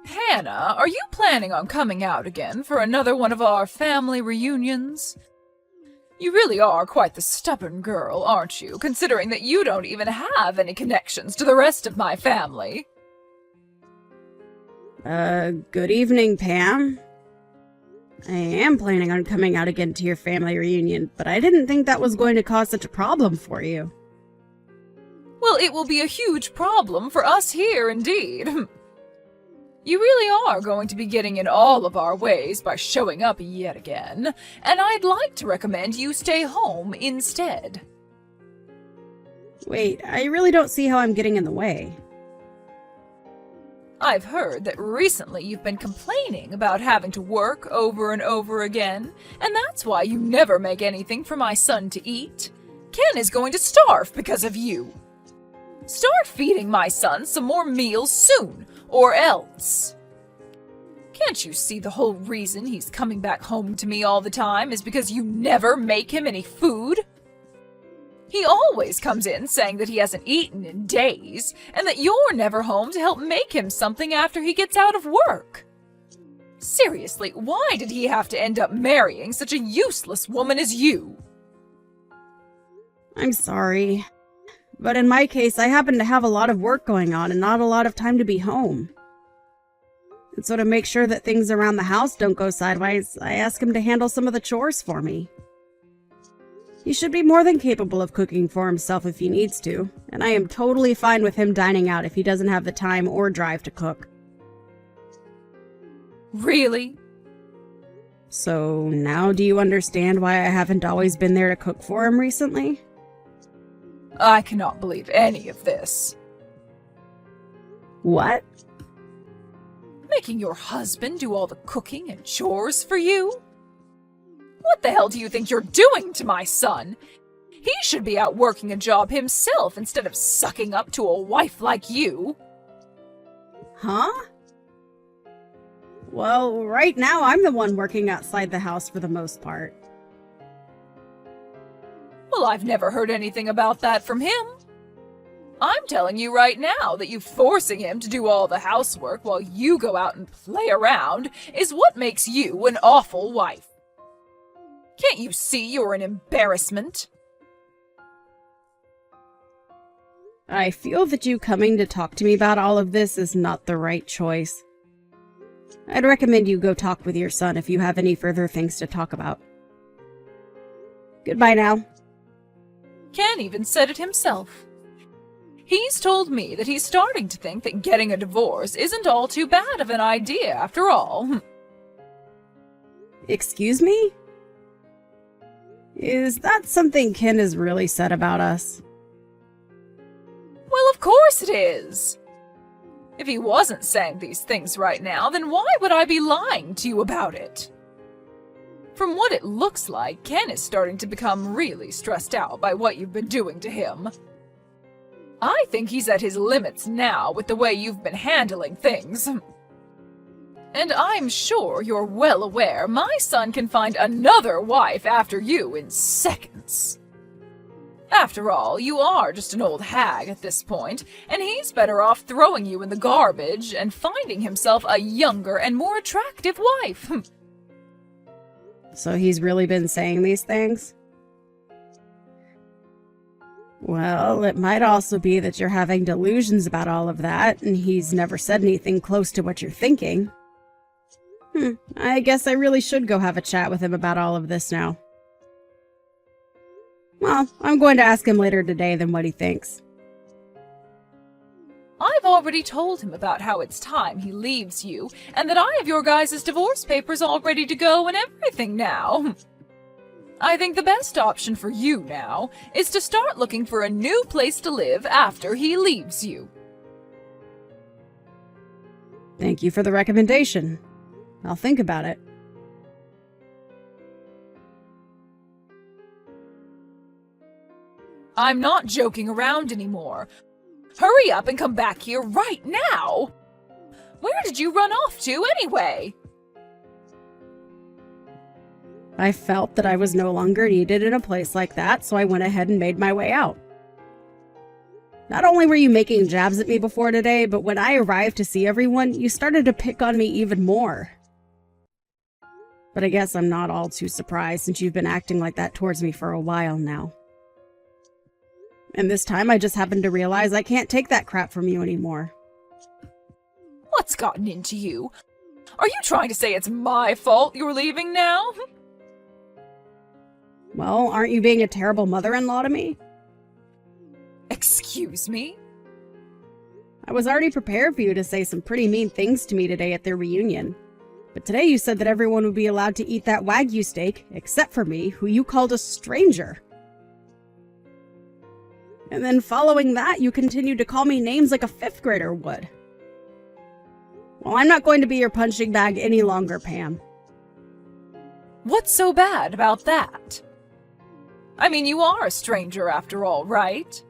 Hannah, are you planning on coming out again for another one of our family reunions? You really are quite the stubborn girl, aren't you, considering that you don't even have any connections to the rest of my family? Good evening, Pam. I am planning on coming out again to your family reunion, but I didn't think that was going to cause such a problem for you. Well, it will be a huge problem for us here, indeed. You really are going to be getting in all of our ways by showing up yet again, and I'd like to recommend you stay home instead. Wait, I really don't see how I'm getting in the way. I've heard that recently you've been complaining about having to work over and over again, and that's why you never make anything for my son to eat. Ken is going to starve because of you. Start feeding my son some more meals soon, or else. Can't you see the whole reason he's coming back home to me all the time is because you never make him any food? He always comes in saying that he hasn't eaten in days, and that you're never home to help make him something after he gets out of work. Seriously, why did he have to end up marrying such a useless woman as you? I'm sorry, but in my case, I happen to have a lot of work going on and not a lot of time to be home. And so to make sure that things around the house don't go sideways, I ask him to handle some of the chores for me. He should be more than capable of cooking for himself if he needs to, and I am totally fine with him dining out if he doesn't have the time or drive to cook. Really? So now do you understand why I haven't always been there to cook for him recently? I cannot believe any of this. What? Making your husband do all the cooking and chores for you? What the hell do you think you're doing to my son? He should be out working a job himself instead of sucking up to a wife like you. Huh? Well, right now I'm the one working outside the house for the most part. Well, I've never heard anything about that from him. I'm telling you right now that you forcing him to do all the housework while you go out and play around is what makes you an awful wife. Can't you see you're an embarrassment? I feel that you coming to talk to me about all of this is not the right choice. I'd recommend you go talk with your son if you have any further things to talk about. Goodbye now. Ken even said it himself. He's told me that he's starting to think that getting a divorce isn't all too bad of an idea after all. Excuse me? Is that something Ken has really said about us? Well, of course it is. If he wasn't saying these things right now, then why would I be lying to you about it? From what it looks like, Ken is starting to become really stressed out by what you've been doing to him. I think he's at his limits now with the way you've been handling things. And I'm sure you're well aware my son can find another wife after you in seconds. After all, you are just an old hag at this point, and he's better off throwing you in the garbage and finding himself a younger and more attractive wife. So he's really been saying these things? Well, it might also be that you're having delusions about all of that, and he's never said anything close to what you're thinking. I guess I really should go have a chat with him about all of this now. Well, I'm going to ask him later today then what he thinks. I've already told him about how it's time he leaves you, and that I have your guys' divorce papers all ready to go and everything now. I think the best option for you now is to start looking for a new place to live after he leaves you. Thank you for the recommendation. I'll think about it. I'm not joking around anymore. Hurry up and come back here right now! Where did you run off to anyway? I felt that I was no longer needed in a place like that, so I went ahead and made my way out. Not only were you making jabs at me before today, but when I arrived to see everyone, you started to pick on me even more. But I guess I'm not all too surprised since you've been acting like that towards me for a while now. And this time I just happened to realize I can't take that crap from you anymore. What's gotten into you? Are you trying to say it's my fault you're leaving now? Well, aren't you being a terrible mother-in-law to me? Excuse me? I was already prepared for you to say some pretty mean things to me today at their reunion. But today you said that everyone would be allowed to eat that Wagyu steak, except for me, who you called a stranger. And then following that, you continued to call me names like a 5th grader would. Well, I'm not going to be your punching bag any longer, Pam. What's so bad about that? I mean, you are a stranger after all, right?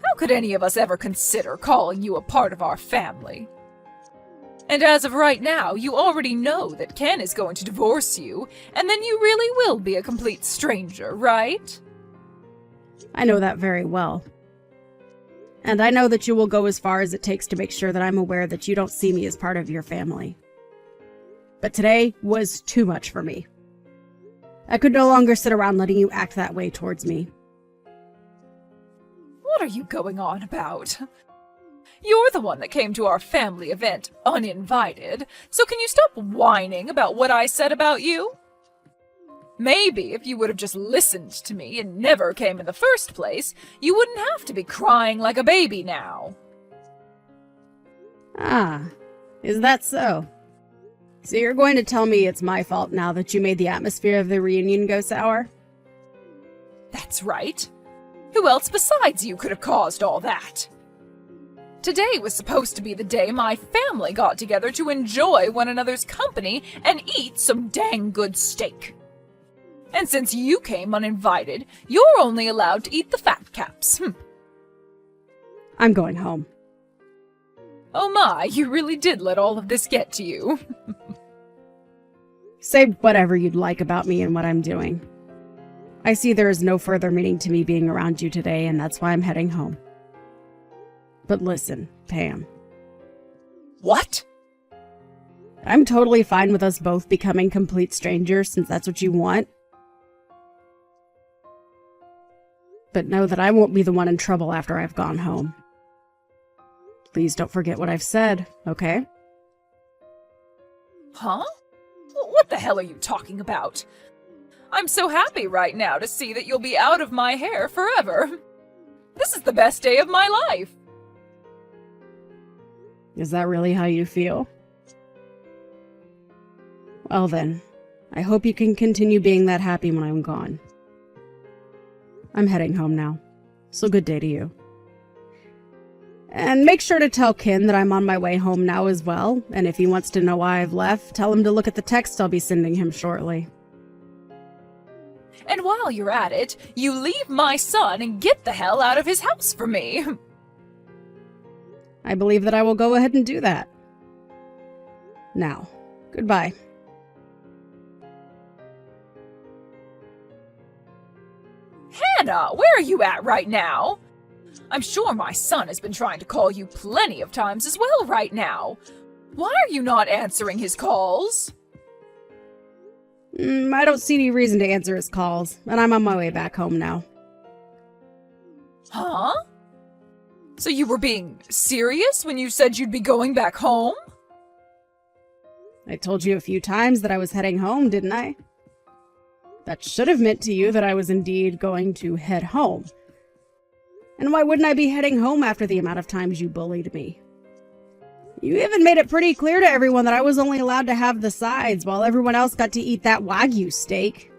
How could any of us ever consider calling you a part of our family? And as of right now, you already know that Ken is going to divorce you, and then you really will be a complete stranger, right? I know that very well. And I know that you will go as far as it takes to make sure that I'm aware that you don't see me as part of your family. But today was too much for me. I could no longer sit around letting you act that way towards me. What are you going on about? You're the one that came to our family event uninvited, so can you stop whining about what I said about you? Maybe if you would have just listened to me and never came in the first place, you wouldn't have to be crying like a baby now. Ah, is that so? So you're going to tell me it's my fault now that you made the atmosphere of the reunion go sour? That's right. Who else besides you could have caused all that? Today was supposed to be the day my family got together to enjoy one another's company and eat some dang good steak. And since you came uninvited, you're only allowed to eat the fat caps. I'm going home. Oh my, you really did let all of this get to you. Say whatever you'd like about me and what I'm doing. I see there is no further meaning to me being around you today, and that's why I'm heading home. But listen, Pam. What? I'm totally fine with us both becoming complete strangers since that's what you want. But know that I won't be the one in trouble after I've gone home. Please don't forget what I've said, okay? Huh? What the hell are you talking about? I'm so happy right now to see that you'll be out of my hair forever. This is the best day of my life. Is that really how you feel? Well then, I hope you can continue being that happy when I'm gone. I'm heading home now, so good day to you. And make sure to tell Ken that I'm on my way home now as well, and if he wants to know why I've left, tell him to look at the text I'll be sending him shortly. And while you're at it, you leave my son and get the hell out of his house for me. I believe that I will go ahead and do that. Now, goodbye. Hannah, where are you at right now? I'm sure my son has been trying to call you plenty of times as well right now. Why are you not answering his calls? I don't see any reason to answer his calls, and I'm on my way back home now. Huh? So you were being serious when you said you'd be going back home? I told you a few times that I was heading home, didn't I? That should have meant to you that I was indeed going to head home. And why wouldn't I be heading home after the amount of times you bullied me? You even made it pretty clear to everyone that I was only allowed to have the sides while everyone else got to eat that Wagyu steak.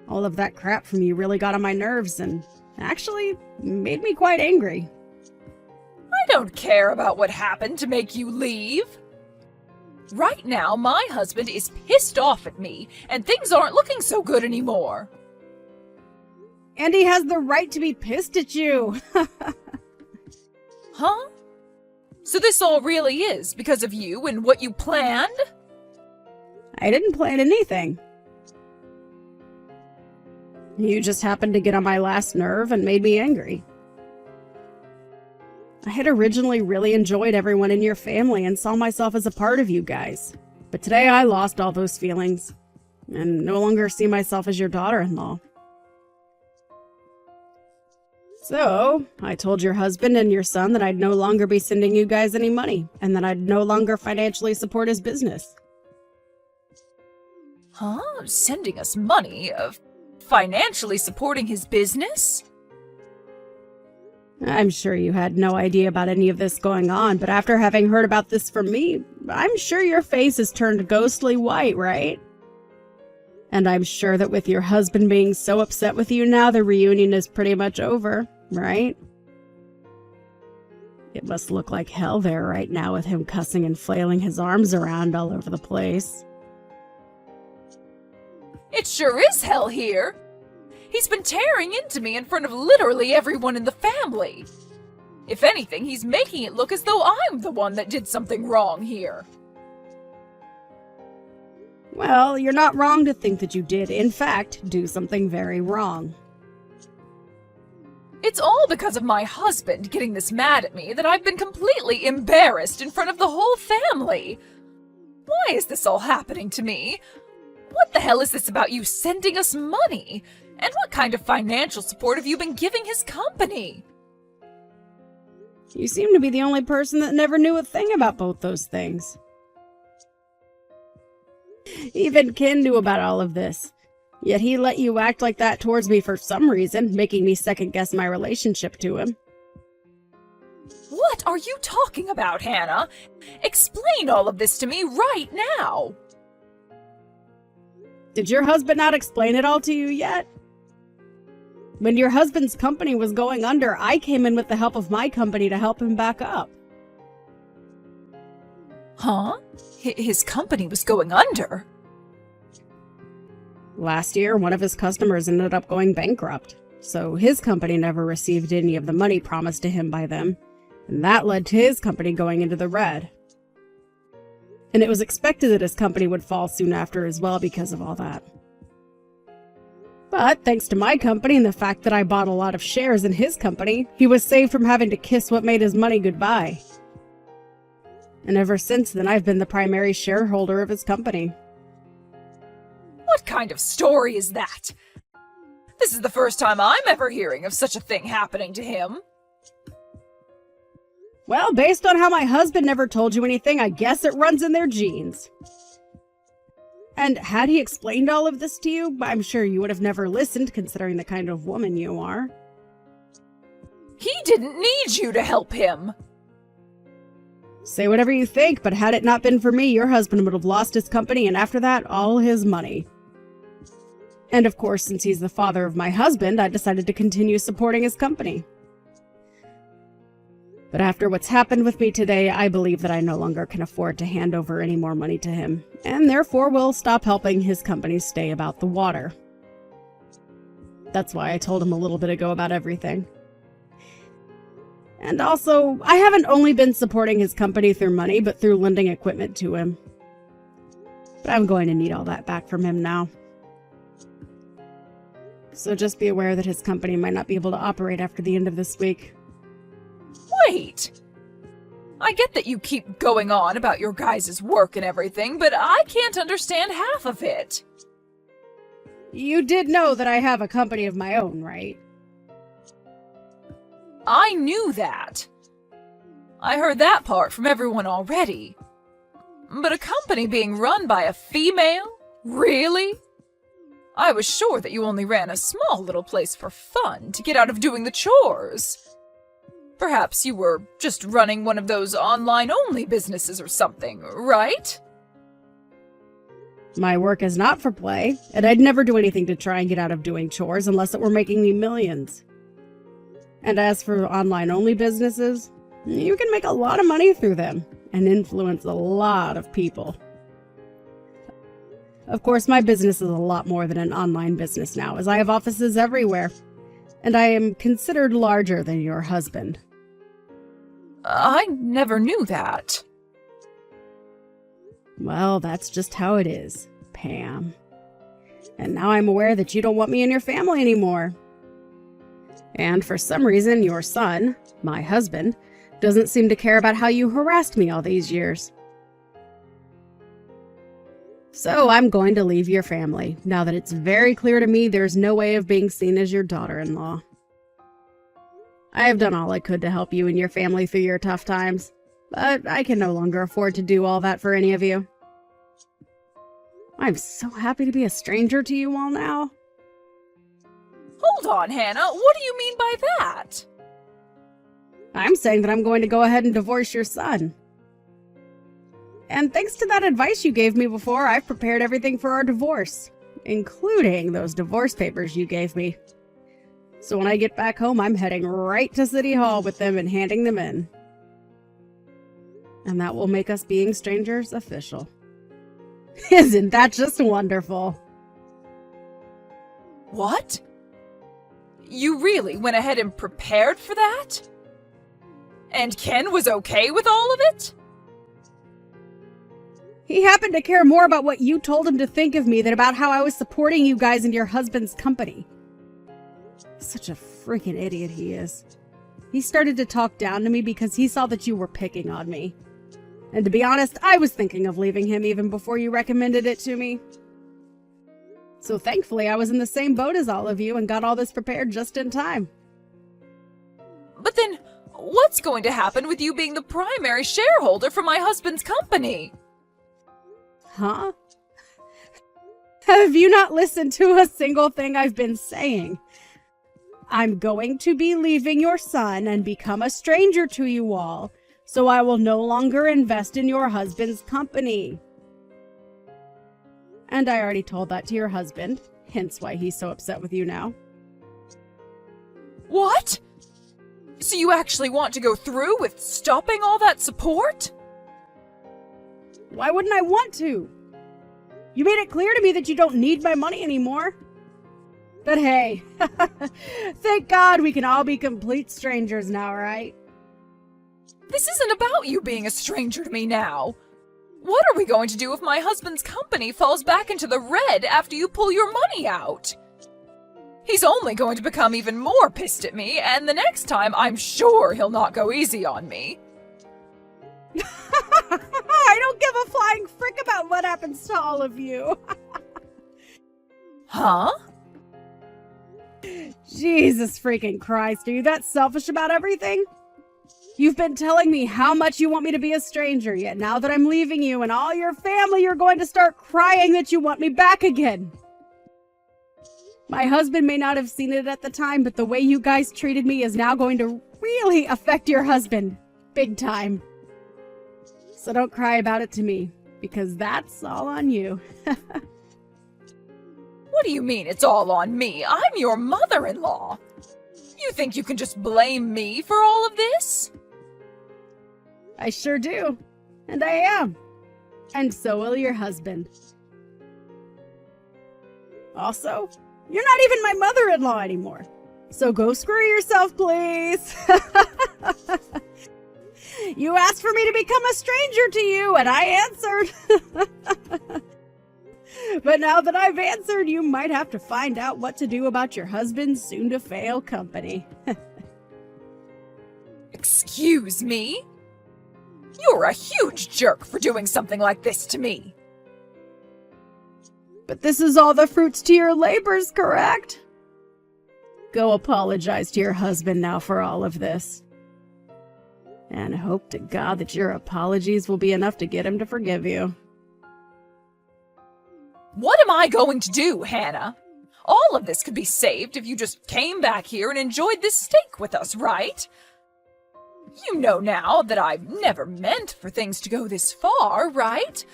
All of that crap from you really got on my nerves and actually made me quite angry. I don't care about what happened to make you leave. Right now, my husband is pissed off at me, and things aren't looking so good anymore. And he has the right to be pissed at you. Huh? So this all really is because of you and what you planned? I didn't plan anything. You just happened to get on my last nerve and made me angry. I had originally really enjoyed everyone in your family and saw myself as a part of you guys. But today I lost all those feelings and no longer see myself as your daughter-in-law. So, I told your husband and your son that I'd no longer be sending you guys any money and that I'd no longer financially support his business. Huh? Sending us money? Financially supporting his business? I'm sure you had no idea about any of this going on, but after having heard about this from me, I'm sure your face has turned ghostly white, right? And I'm sure that with your husband being so upset with you now, the reunion is pretty much over, right? It must look like hell there right now with him cussing and flailing his arms around all over the place. It sure is hell here. He's been tearing into me in front of literally everyone in the family. If anything, he's making it look as though I'm the one that did something wrong here. Well, you're not wrong to think that you did, in fact, do something very wrong. It's all because of my husband getting this mad at me that I've been completely embarrassed in front of the whole family. Why is this all happening to me? What the hell is this about you sending us money? And what kind of financial support have you been giving his company? You seem to be the only person that never knew a thing about both those things. Even Ken knew about all of this. Yet he let you act like that towards me for some reason, making me second-guess my relationship to him. What are you talking about, Hannah? Explain all of this to me right now. Did your husband not explain it all to you yet? When your husband's company was going under, I came in with the help of my company to help him back up. Huh? His company was going under? Last year, one of his customers ended up going bankrupt, so his company never received any of the money promised to him by them, and that led to his company going into the red. And it was expected that his company would fall soon after as well because of all that. But thanks to my company and the fact that I bought a lot of shares in his company, he was saved from having to kiss what made his money goodbye. And ever since then, I've been the primary shareholder of his company. What kind of story is that? This is the first time I'm ever hearing of such a thing happening to him. Well, based on how my husband never told you anything, I guess it runs in their genes. And had he explained all of this to you, I'm sure you would have never listened, considering the kind of woman you are. He didn't need you to help him. Say whatever you think, but had it not been for me, your husband would have lost his company and after that, all his money. And of course, since he's the father of my husband, I decided to continue supporting his company. But after what's happened with me today, I believe that I no longer can afford to hand over any more money to him, and therefore will stop helping his company stay about the water. That's why I told him a little bit ago about everything. And also, I haven't only been supporting his company through money, but through lending equipment to him. But I'm going to need all that back from him now. So just be aware that his company might not be able to operate after the end of this week. Wait! I get that you keep going on about your guys' work and everything, but I can't understand half of it. You did know that I have a company of my own, right? I knew that. I heard that part from everyone already. But a company being run by a female? Really? I was sure that you only ran a small little place for fun to get out of doing the chores. Perhaps you were just running one of those online-only businesses or something, right? My work is not for play, and I'd never do anything to try and get out of doing chores unless it were making me millions. And as for online-only businesses, you can make a lot of money through them and influence a lot of people. Of course, my business is a lot more than an online business now, as I have offices everywhere, and I am considered larger than your husband. I never knew that. Well, that's just how it is, Pam. And now I'm aware that you don't want me in your family anymore. And for some reason, your son, my husband, Doesn't seem to care about how you harassed me all these years. So I'm going to leave your family, now that it's very clear to me there's no way of being seen as your daughter-in-law. I have done all I could to help you and your family through your tough times, but I can no longer afford to do all that for any of you. I'm so happy to be a stranger to you all now. Hold on, Hannah. What do you mean by that? I'm saying that I'm going to go ahead and divorce your son. And thanks to that advice you gave me before, I've prepared everything for our divorce, including those divorce papers you gave me. So when I get back home, I'm heading right to City Hall with them and handing them in. And that will make us being strangers official. Isn't that just wonderful? What? You really went ahead and prepared for that? And Ken was okay with all of it? He happened to care more about what you told him to think of me than about how I was supporting you guys in your husband's company. Such a freaking idiot he is. He started to talk down to me because he saw that you were picking on me. And to be honest, I was thinking of leaving him even before you recommended it to me. So thankfully, I was in the same boat as all of you and got all this prepared just in time. But then, what's going to happen with you being the primary shareholder for my husband's company? Huh? Have you not listened to a single thing I've been saying? I'm going to be leaving your son and become a stranger to you all, so I will no longer invest in your husband's company. And I already told that to your husband, hence why he's so upset with you now. What? So you actually want to go through with stopping all that support? Why wouldn't I want to? You made it clear to me that you don't need my money anymore. But hey, thank God we can all be complete strangers now, right? This isn't about you being a stranger to me now. What are we going to do if my husband's company falls back into the red after you pull your money out? He's only going to become even more pissed at me, and the next time I'm sure he'll not go easy on me. I don't give a flying frick about what happens to all of you. Huh? Jesus freaking Christ, are you that selfish about everything? You've been telling me how much you want me to be a stranger, yet now that I'm leaving you and all your family, you're going to start crying that you want me back again. My husband may not have seen it at the time, but the way you guys treated me is now going to really affect your husband. Big time. So don't cry about it to me, because that's all on you. What do you mean it's all on me? I'm your mother-in-law. You think you can just blame me for all of this? I sure do. And I am. And so will your husband. Also, you're not even my mother-in-law anymore. So go screw yourself, please. You asked for me to become a stranger to you, and I answered. But now that I've answered, you might have to find out what to do about your husband's soon-to-fail company. Excuse me? You're a huge jerk for doing something like this to me. But this is all the fruits to your labors, correct? Go apologize to your husband now for all of this. And hope to God that your apologies will be enough to get him to forgive you. What am I going to do, Hannah? All of this could be saved if you just came back here and enjoyed this steak with us, right? You know now that I never meant for things to go this far, right?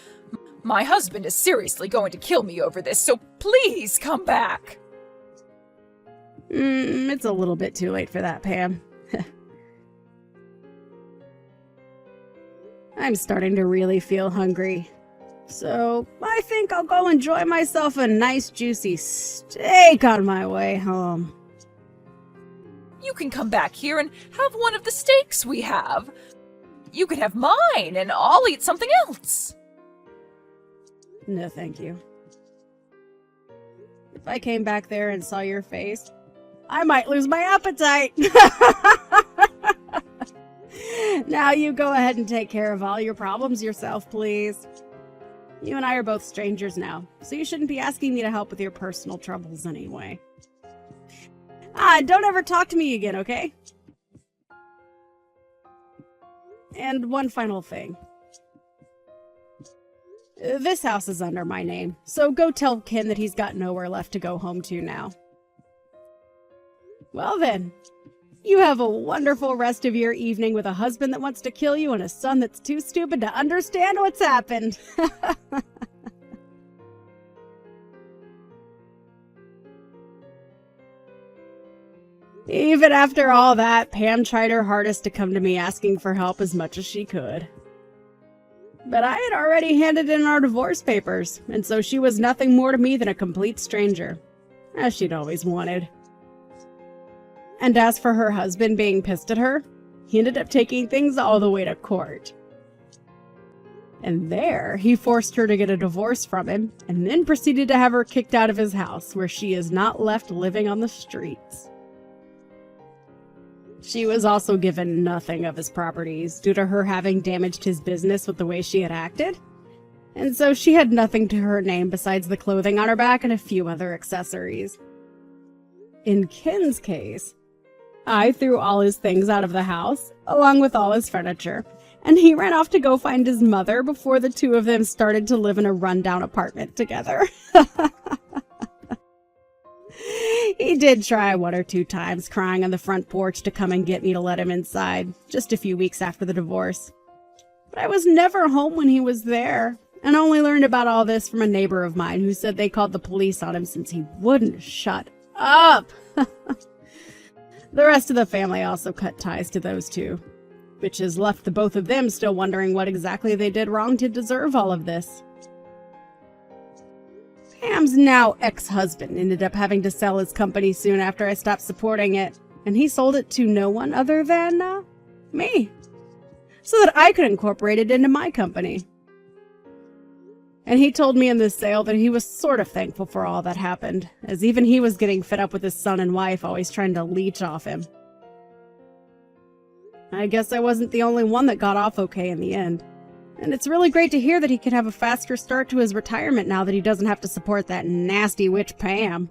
My husband is seriously going to kill me over this, so please come back. It's a little bit too late for that, Pam. I'm starting to really feel hungry. So I think I'll go enjoy myself a nice juicy steak on my way home. You can come back here and have one of the steaks we have. You can have mine and I'll eat something else. No, thank you. If I came back there and saw your face, I might lose my appetite. Now you go ahead and take care of all your problems yourself, please. You and I are both strangers now, so you shouldn't be asking me to help with your personal troubles anyway. Don't ever talk to me again, okay? And one final thing. This house is under my name, so go tell Ken that he's got nowhere left to go home to now. Well then, you have a wonderful rest of your evening with a husband that wants to kill you and a son that's too stupid to understand what's happened. Even after all that, Pam tried her hardest to come to me asking for help as much as she could. But I had already handed in our divorce papers, and so she was nothing more to me than a complete stranger, as she'd always wanted. And as for her husband being pissed at her, he ended up taking things all the way to court. And there, he forced her to get a divorce from him, and then proceeded to have her kicked out of his house, where she is not left living on the streets. She was also given nothing of his properties due to her having damaged his business with the way she had acted. And so she had nothing to her name besides the clothing on her back and a few other accessories. In Ken's case, I threw all his things out of the house, along with all his furniture, and he ran off to go find his mother before the two of them started to live in a rundown apartment together. He did try 1 or 2 times, crying on the front porch to come and get me to let him inside, just a few weeks after the divorce. But I was never home when he was there, and only learned about all this from a neighbor of mine who said they called the police on him since he wouldn't shut up. The rest of the family also cut ties to those two, which has left the both of them still wondering what exactly they did wrong to deserve all of this. Pam's now ex-husband ended up having to sell his company soon after I stopped supporting it, and he sold it to no one other than, me, so that I could incorporate it into my company. And he told me in this sale that he was sort of thankful for all that happened, as even he was getting fed up with his son and wife always trying to leech off him. I guess I wasn't the only one that got off okay in the end. And it's really great to hear that he could have a faster start to his retirement now that he doesn't have to support that nasty witch Pam.